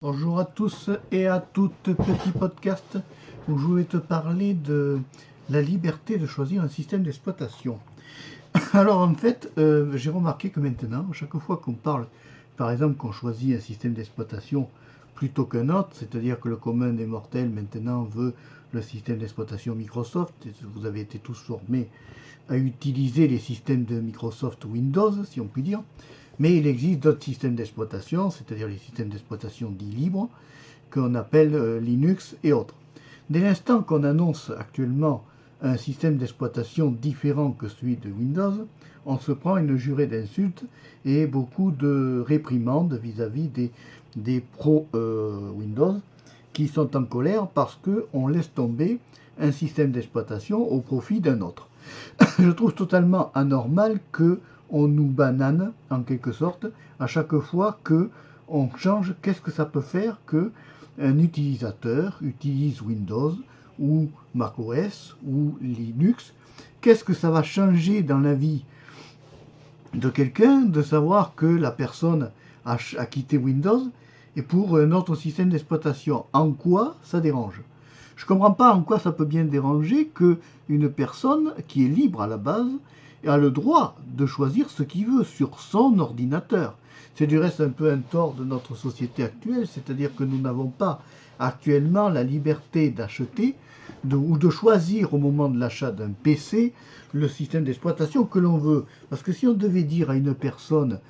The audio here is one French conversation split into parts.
Bonjour à tous et à toutes, petit podcast où je vais te parler de la liberté de choisir un système d'exploitation. Alors en fait, j'ai remarqué que maintenant, chaque fois qu'on parle, par exemple qu'on choisit un système d'exploitation plutôt qu'un autre, c'est-à-dire que le commun des mortels maintenant veut le système d'exploitation Microsoft, et vous avez été tous formés à utiliser les systèmes de Microsoft Windows, si on peut dire, mais il existe d'autres systèmes d'exploitation, c'est-à-dire les systèmes d'exploitation dits libres, qu'on appelle Linux et autres. Dès l'instant qu'on annonce actuellement un système d'exploitation différent que celui de Windows, on se prend une jurée d'insultes et beaucoup de réprimandes vis-à-vis des pros Windows qui sont en colère parce qu'on laisse tomber un système d'exploitation au profit d'un autre. Je trouve totalement anormal que on nous banane en quelque sorte à chaque fois que on change. Qu'est-ce que ça peut faire que un utilisateur utilise Windows ou macOS ou Linux? Qu'est-ce que ça va changer dans la vie de quelqu'un de savoir que la personne a quitté Windows et pour un autre système d'exploitation? En quoi ça dérange? Je ne comprends pas en quoi ça peut bien déranger que une personne qui est libre à la base a le droit de choisir ce qu'il veut sur son ordinateur. C'est du reste un peu un tort de notre société actuelle, c'est-à-dire que nous n'avons pas actuellement la liberté d'acheter ou de choisir au moment de l'achat d'un PC le système d'exploitation que l'on veut. Parce que si on devait dire à une personne,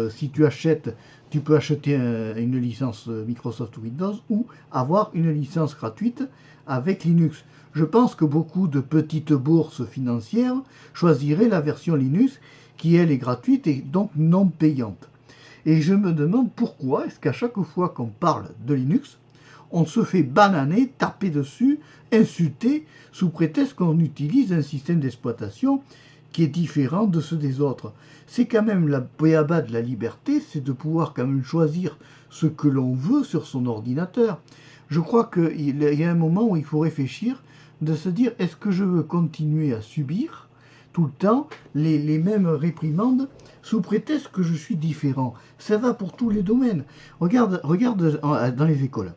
si tu achètes, tu peux acheter une licence Microsoft Windows ou avoir une licence gratuite avec Linux. Je pense que beaucoup de petites bourses financières choisiraient la version Linux qui, elle, est gratuite et donc non payante. Et je me demande pourquoi est-ce qu'à chaque fois qu'on parle de Linux, on se fait bananer, taper dessus, insulter, sous prétexte qu'on utilise un système d'exploitation qui est différent de ceux des autres. C'est quand même la béaba de la liberté, c'est de pouvoir quand même choisir ce que l'on veut sur son ordinateur. Je crois qu'il y a un moment où il faut réfléchir, de se dire est-ce que je veux continuer à subir tout le temps les mêmes réprimandes sous prétexte que je suis différent. Ça va pour tous les domaines. Regarde dans les écoles.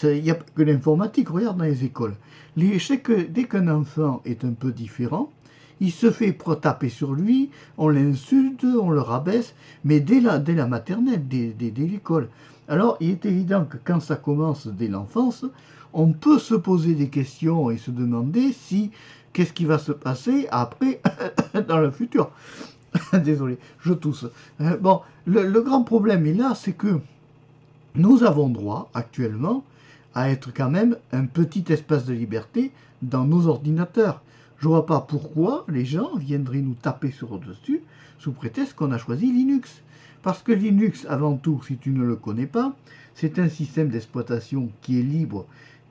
Il n'y a pas que l'informatique, regarde dans les écoles. Dès qu'un enfant est un peu différent, il se fait taper sur lui, on l'insulte, on le rabaisse, mais dès la maternelle, dès l'école. Alors, il est évident que quand ça commence dès l'enfance, on peut se poser des questions et se demander si qu'est-ce qui va se passer après dans le futur. Désolé, je tousse. Bon, le grand problème est là, c'est que nous avons droit actuellement à être quand même un petit espace de liberté dans nos ordinateurs. Je ne vois pas pourquoi les gens viendraient nous taper sur le dessus sous prétexte qu'on a choisi Linux. Parce que Linux, avant tout, si tu ne le connais pas, c'est un système d'exploitation qui est libre,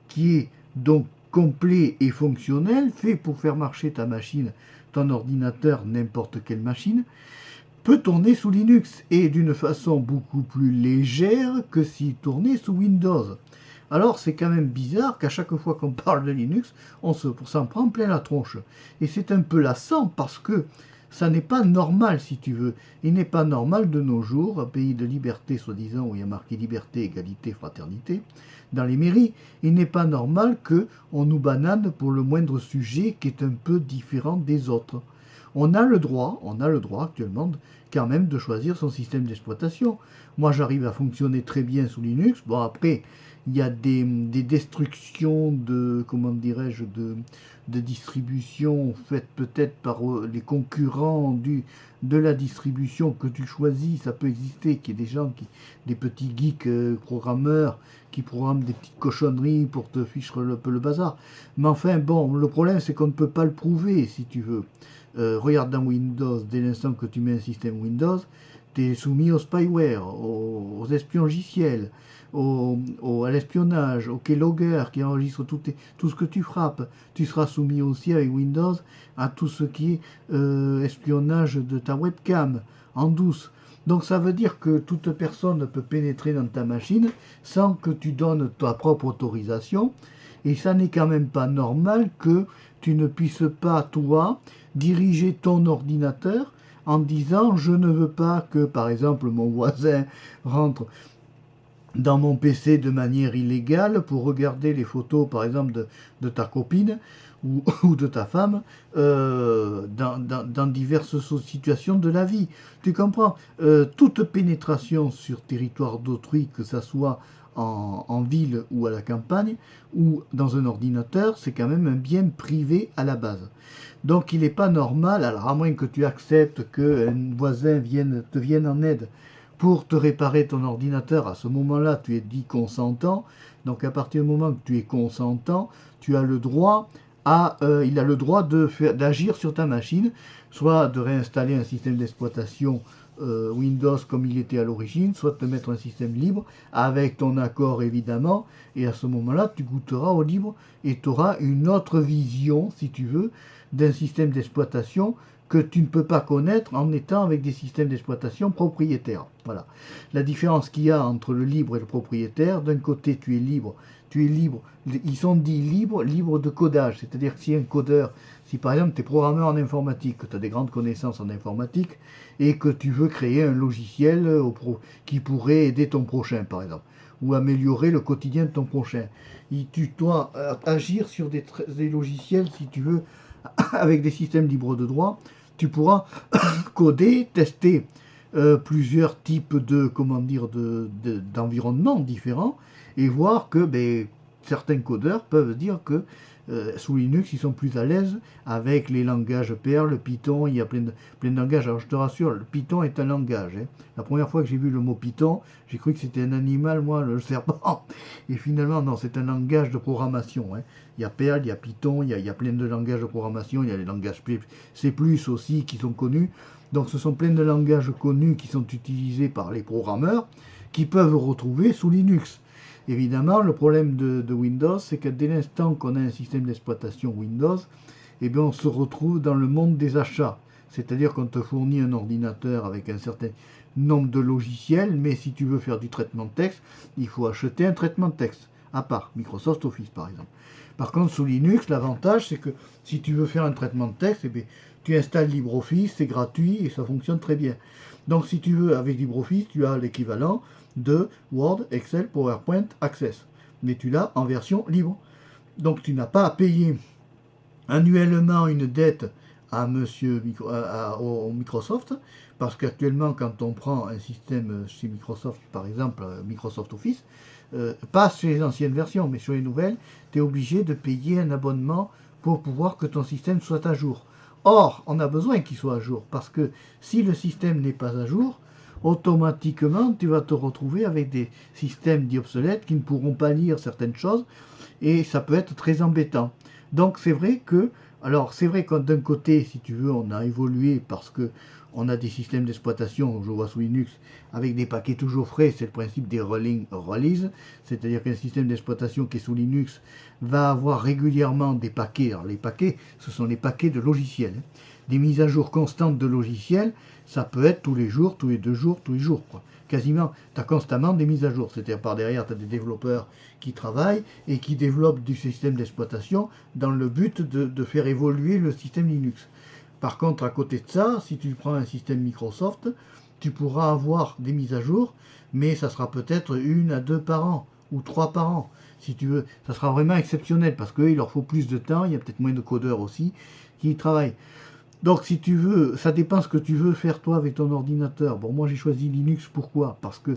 qui est donc complet et fonctionnel, fait pour faire marcher ta machine, ton ordinateur, n'importe quelle machine, peut tourner sous Linux et d'une façon beaucoup plus légère que s'il tournait sous Windows. Alors c'est quand même bizarre qu'à chaque fois qu'on parle de Linux, on s'en prend plein la tronche. Et c'est un peu lassant parce que ça n'est pas normal si tu veux. Il n'est pas normal de nos jours, un pays de liberté soi-disant où il y a marqué liberté, égalité, fraternité, dans les mairies, il n'est pas normal qu'on nous banane pour le moindre sujet qui est un peu différent des autres. On a le droit actuellement quand même de choisir son système d'exploitation. Moi j'arrive à fonctionner très bien sous Linux. Bon après, il y a des destructions de, comment dirais-je, de distribution faites peut-être par les concurrents de la distribution que tu choisis. Ça peut exister, qu'il y ait des gens, des petits geeks programmeurs qui programment des petites cochonneries pour te ficher un peu le bazar. Mais enfin bon, le problème c'est qu'on ne peut pas le prouver si tu veux. Regarde dans Windows, dès l'instant que tu mets un système Windows, tu es soumis au spyware, aux espions logiciels, à l'espionnage, au keylogger qui enregistre tout ce que tu frappes. Tu seras soumis aussi avec Windows à tout ce qui est espionnage de ta webcam en douce. Donc ça veut dire que toute personne peut pénétrer dans ta machine sans que tu donnes ta propre autorisation. Et ça n'est quand même pas normal que tu ne puisses pas, toi, diriger ton ordinateur en disant je ne veux pas que, par exemple, mon voisin rentre dans mon PC de manière illégale pour regarder les photos, par exemple, de ta copine ou de ta femme dans diverses situations de la vie. Tu comprends? Toute pénétration sur territoire d'autrui, que ça soit en ville ou à la campagne ou dans un ordinateur, c'est quand même un bien privé à la base. Donc il n'est pas normal, alors à moins que tu acceptes qu'un voisin te vienne en aide pour te réparer ton ordinateur, à ce moment-là, tu es dit consentant. Donc à partir du moment que tu es consentant, tu as le droit il a le droit d'agir sur ta machine, soit de réinstaller un système d'exploitation Windows comme il était à l'origine, soit de te mettre un système libre, avec ton accord évidemment, et à ce moment-là, tu goûteras au libre et tu auras une autre vision, si tu veux, d'un système d'exploitation que tu ne peux pas connaître en étant avec des systèmes d'exploitation propriétaires. Voilà. La différence qu'il y a entre le libre et le propriétaire, d'un côté tu es libre, ils sont dits libres de codage, c'est-à-dire que si un codeur, si par exemple tu es programmeur en informatique, que tu as des grandes connaissances en informatique, et que tu veux créer un logiciel qui pourrait aider ton prochain par exemple, ou améliorer le quotidien de ton prochain, tu dois agir sur des logiciels, si tu veux, avec des systèmes libres de droit, tu pourras coder, tester plusieurs types d'environnements différents et voir que certains codeurs peuvent dire que sous Linux, ils sont plus à l'aise avec les langages Perl, Python, il y a plein de langages. Alors je te rassure, le Python est un langage. Hein. La première fois que j'ai vu le mot Python, j'ai cru que c'était un animal, moi, le serpent. Et finalement, non, c'est un langage de programmation. Hein. Il y a Perl, il y a Python, il y a plein de langages de programmation, il y a les langages C++ aussi qui sont connus. Donc ce sont plein de langages connus qui sont utilisés par les programmeurs qui peuvent retrouver sous Linux. Évidemment, le problème de Windows, c'est que dès l'instant qu'on a un système d'exploitation Windows, eh bien, on se retrouve dans le monde des achats. C'est-à-dire qu'on te fournit un ordinateur avec un certain nombre de logiciels, mais si tu veux faire du traitement de texte, il faut acheter un traitement de texte, à part Microsoft Office par exemple. Par contre, sous Linux, l'avantage, c'est que si tu veux faire un traitement de texte, eh bien, tu installes LibreOffice, c'est gratuit et ça fonctionne très bien. Donc si tu veux, avec LibreOffice, tu as l'équivalent de Word, Excel, PowerPoint, Access. Mais tu l'as en version libre. Donc tu n'as pas à payer annuellement une dette à au Microsoft, parce qu'actuellement, quand on prend un système chez Microsoft, par exemple Microsoft Office, pas sur les anciennes versions, mais sur les nouvelles, tu es obligé de payer un abonnement pour pouvoir que ton système soit à jour. Or, on a besoin qu'il soit à jour, parce que si le système n'est pas à jour, automatiquement, tu vas te retrouver avec des systèmes dits obsolètes qui ne pourront pas lire certaines choses, et ça peut être très embêtant. Donc c'est vrai que, alors c'est vrai que d'un côté, si tu veux, on a évolué parce que on a des systèmes d'exploitation, je vois sous Linux, avec des paquets toujours frais, c'est le principe des rolling release, c'est-à-dire qu'un système d'exploitation qui est sous Linux va avoir régulièrement des paquets. Alors les paquets, ce sont les paquets de logiciels. Hein. Des mises à jour constantes de logiciels, ça peut être tous les jours, tous les 2 jours, tous les jours. Quoi. Quasiment, tu as constamment des mises à jour. C'est-à-dire par derrière, tu as des développeurs qui travaillent et qui développent du système d'exploitation dans le but de faire évoluer le système Linux. Par contre, à côté de ça, si tu prends un système Microsoft, tu pourras avoir des mises à jour, mais ça sera peut-être 1 à 2 par an ou 3 par an. Si tu veux, ça sera vraiment exceptionnel parce qu'il leur faut plus de temps, il y a peut-être moins de codeurs aussi qui y travaillent. Donc si tu veux, ça dépend ce que tu veux faire toi avec ton ordinateur. Bon, moi j'ai choisi Linux, pourquoi? Parce que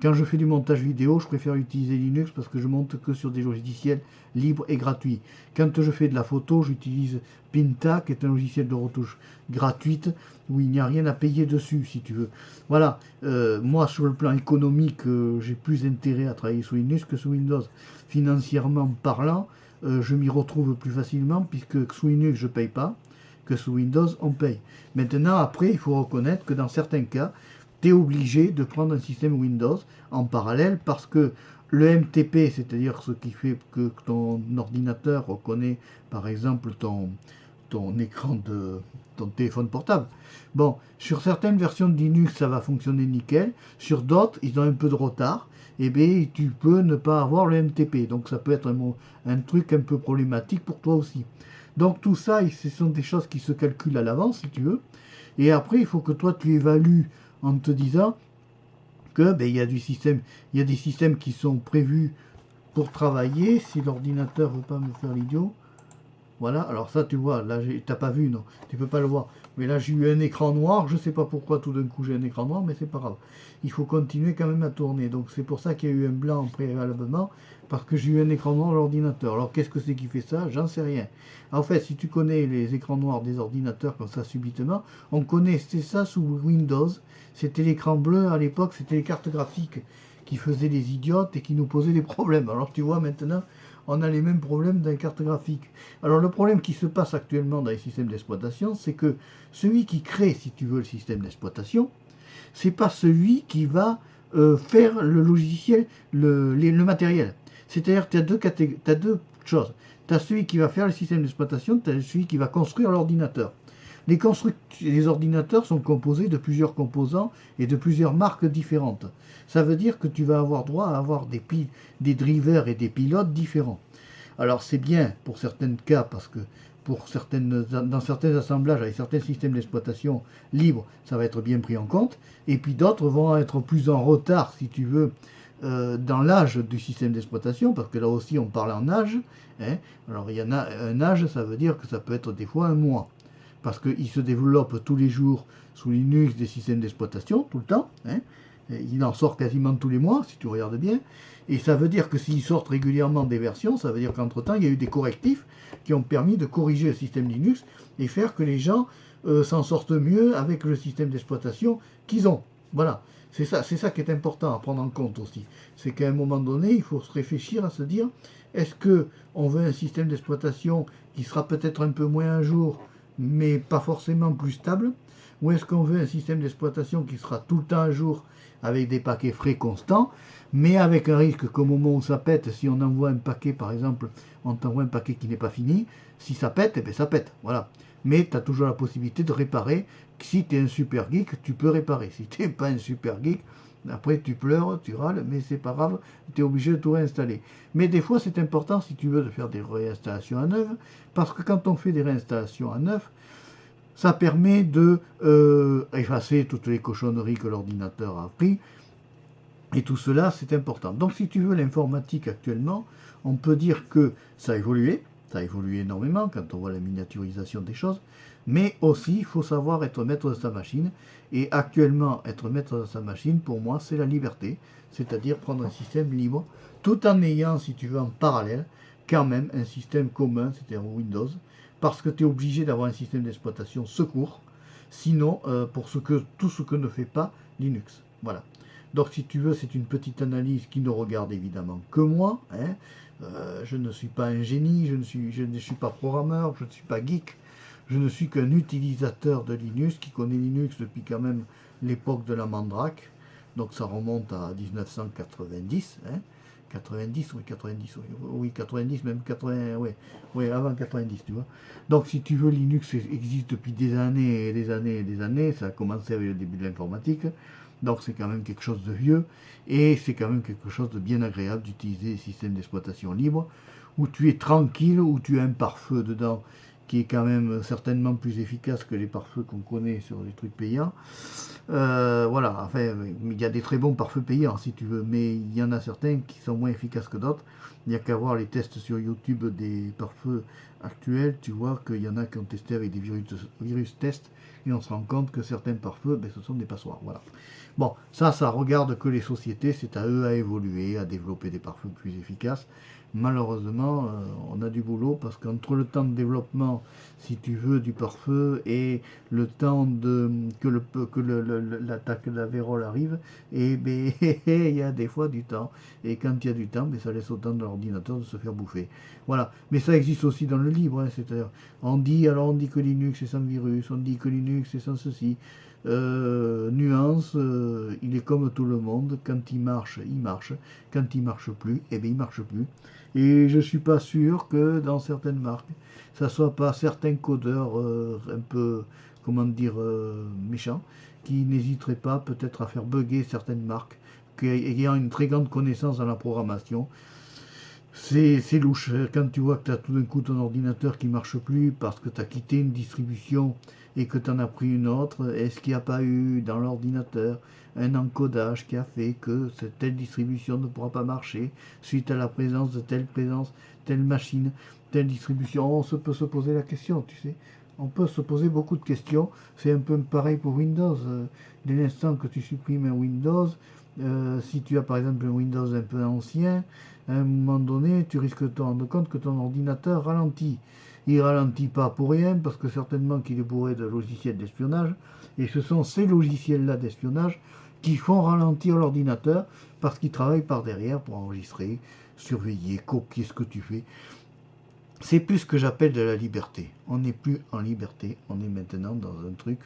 quand je fais du montage vidéo, je préfère utiliser Linux parce que je monte que sur des logiciels libres et gratuits. Quand je fais de la photo, j'utilise Pinta, qui est un logiciel de retouche gratuite, où il n'y a rien à payer dessus, si tu veux. Voilà, moi sur le plan économique, j'ai plus intérêt à travailler sous Linux que sous Windows. Financièrement parlant, je m'y retrouve plus facilement, puisque sous Linux, je ne paye pas, que sous Windows, on paye. Maintenant, après, il faut reconnaître que dans certains cas, tu es obligé de prendre un système Windows en parallèle parce que le MTP, c'est-à-dire ce qui fait que ton ordinateur reconnaît par exemple ton écran de ton téléphone portable. Bon, sur certaines versions de Linux, ça va fonctionner nickel. Sur d'autres, ils ont un peu de retard. Et bien, tu peux ne pas avoir le MTP. Donc, ça peut être un truc un peu problématique pour toi aussi. Donc, tout ça, ce sont des choses qui se calculent à l'avance, si tu veux. Et après, il faut que toi, tu évalues en te disant que ben, il y a des systèmes qui sont prévus pour travailler. Si l'ordinateur veut pas me faire l'idiot, voilà, alors ça tu vois, là t'as pas vu, non, tu peux pas le voir. Mais là j'ai eu un écran noir, je sais pas pourquoi tout d'un coup j'ai un écran noir, mais c'est pas grave. Il faut continuer quand même à tourner. Donc c'est pour ça qu'il y a eu un blanc préalablement, parce que j'ai eu un écran noir de l'ordinateur. Alors qu'est-ce que c'est qui fait ça? J'en sais rien. En fait, si tu connais les écrans noirs des ordinateurs comme ça subitement, on connaissait ça sous Windows. C'était l'écran bleu à l'époque, c'était les cartes graphiques qui faisaient les idiotes et qui nous posaient des problèmes. Alors tu vois maintenant, on a les mêmes problèmes dans les cartes graphiques. Alors le problème qui se passe actuellement dans les systèmes d'exploitation, c'est que celui qui crée, si tu veux, le système d'exploitation, c'est pas celui qui va faire le logiciel, le matériel. C'est-à-dire que tu as deux choses. Tu as celui qui va faire le système d'exploitation, tu as celui qui va construire l'ordinateur. Les ordinateurs sont composés de plusieurs composants et de plusieurs marques différentes. Ça veut dire que tu vas avoir droit à avoir des drivers et des pilotes différents. Alors c'est bien pour certains cas parce que dans certains assemblages avec certains systèmes d'exploitation libres, ça va être bien pris en compte. Et puis d'autres vont être plus en retard, si tu veux, dans l'âge du système d'exploitation, parce que là aussi on parle en âge. Hein. Alors il y en a un âge, ça veut dire que ça peut être des fois un mois. Parce qu'il se développe tous les jours sous Linux des systèmes d'exploitation, tout le temps. Hein. Il en sort quasiment tous les mois, si tu regardes bien. Et ça veut dire que s'ils sortent régulièrement des versions, ça veut dire qu'entre-temps, il y a eu des correctifs qui ont permis de corriger le système Linux et faire que les gens s'en sortent mieux avec le système d'exploitation qu'ils ont. Voilà. C'est ça qui est important à prendre en compte aussi. C'est qu'à un moment donné, il faut se réfléchir à se dire, est-ce qu'on veut un système d'exploitation qui sera peut-être un peu moins un jour, mais pas forcément plus stable, ou est-ce qu'on veut un système d'exploitation qui sera tout le temps à jour avec des paquets frais constants, mais avec un risque qu'au moment où ça pète, si on envoie un paquet, par exemple, on t'envoie un paquet qui n'est pas fini, si ça pète, eh bien ça pète, voilà. Mais tu as toujours la possibilité de réparer. Si tu es un super geek, tu peux réparer. Si tu n'es pas un super geek, après tu pleures, tu râles, mais c'est pas grave, tu es obligé de tout réinstaller. Mais des fois c'est important, si tu veux, de faire des réinstallations à neuf, parce que quand on fait des réinstallations à neuf, ça permet de effacer toutes les cochonneries que l'ordinateur a appris. Et tout cela, c'est important. Donc si tu veux, l'informatique actuellement, on peut dire que ça a évolué énormément quand on voit la miniaturisation des choses, mais aussi il faut savoir être maître de sa machine. Et actuellement, être maître de sa machine, pour moi, c'est la liberté, c'est-à-dire prendre un système libre, tout en ayant, si tu veux, en parallèle, quand même un système commun, c'est-à-dire Windows, parce que tu es obligé d'avoir un système d'exploitation secours, sinon, tout ce que ne fait pas Linux. Voilà. Donc si tu veux, c'est une petite analyse qui ne regarde évidemment que moi. Hein. Je ne suis pas un génie, je ne suis pas programmeur, je ne suis pas geek. Je ne suis qu'un utilisateur de Linux qui connaît Linux depuis quand même l'époque de la Mandrake. Donc ça remonte à 1990. Hein. 90, oui, 90, oui, 90, même 80, oui, avant 90, tu vois. Donc, si tu veux, Linux existe depuis des années et des années et des années. Ça a commencé avec le début de l'informatique. Donc, c'est quand même quelque chose de vieux. Et c'est quand même quelque chose de bien agréable d'utiliser des systèmes d'exploitation libre où tu es tranquille, où tu as un pare-feu dedans qui est quand même certainement plus efficace que les pare-feux qu'on connaît sur les trucs payants. Voilà, enfin, il y a des très bons pare-feux payants si tu veux, mais il y en a certains qui sont moins efficaces que d'autres. Il n'y a qu'à voir les tests sur YouTube des pare-feux actuels, tu vois qu'il y en a qui ont testé avec des virus tests, et on se rend compte que certains pare-feux, ben, ce sont des passoires. Voilà. Bon, ça regarde que les sociétés, c'est à eux à évoluer, à développer des pare-feux plus efficaces. Malheureusement, on a du boulot parce qu'entre le temps de développement, si tu veux, du pare-feu et le temps que l'attaque de la vérole arrive, et ben, il y a des fois du temps. Et quand il y a du temps, ben, ça laisse autant de l'ordinateur de se faire bouffer. Voilà. Mais ça existe aussi dans le libre. Hein, c'est-à-dire, on dit que Linux est sans virus, on dit que Linux est sans ceci. Nuance, il est comme tout le monde, quand il marche, quand il marche plus, eh bien il marche plus. Et je suis pas sûr que dans certaines marques, ça soit pas certains codeurs un peu, comment dire, méchants, qui n'hésiteraient pas peut-être à faire bugger certaines marques, ayant une très grande connaissance dans la programmation. C'est louche, quand tu vois que tu as tout d'un coup ton ordinateur qui marche plus parce que tu as quitté une distribution et que tu en as pris une autre, est-ce qu'il n'y a pas eu dans l'ordinateur un encodage qui a fait que telle distribution ne pourra pas marcher suite à la présence de telle machine, telle distribution? Peut se poser la question, tu sais. On peut se poser beaucoup de questions. C'est un peu pareil pour Windows. Dès l'instant que tu supprimes un Windows, si tu as par exemple un Windows un peu ancien, à un moment donné, tu risques de te rendre compte que ton ordinateur ralentit. Il ralentit pas pour rien, parce que certainement qu'il est bourré de logiciels d'espionnage, et ce sont ces logiciels-là d'espionnage qui font ralentir l'ordinateur, parce qu'ils travaillent par derrière pour enregistrer, surveiller, copier ce que tu fais. C'est plus ce que j'appelle de la liberté. On n'est plus en liberté, on est maintenant dans un truc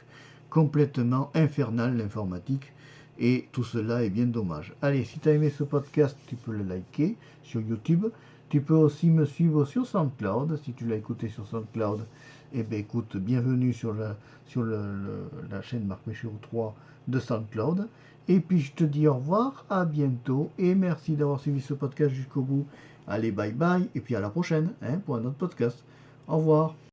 complètement infernal, l'informatique, et tout cela est bien dommage. Allez, si tu as aimé ce podcast, tu peux le liker sur YouTube. Tu peux aussi me suivre sur SoundCloud. Si tu l'as écouté sur SoundCloud, eh bien écoute, bienvenue sur la chaîne Marc Méchaud 3 de SoundCloud. Et puis je te dis au revoir, à bientôt, et merci d'avoir suivi ce podcast jusqu'au bout. Allez, bye bye, et puis à la prochaine pour un autre podcast. Au revoir.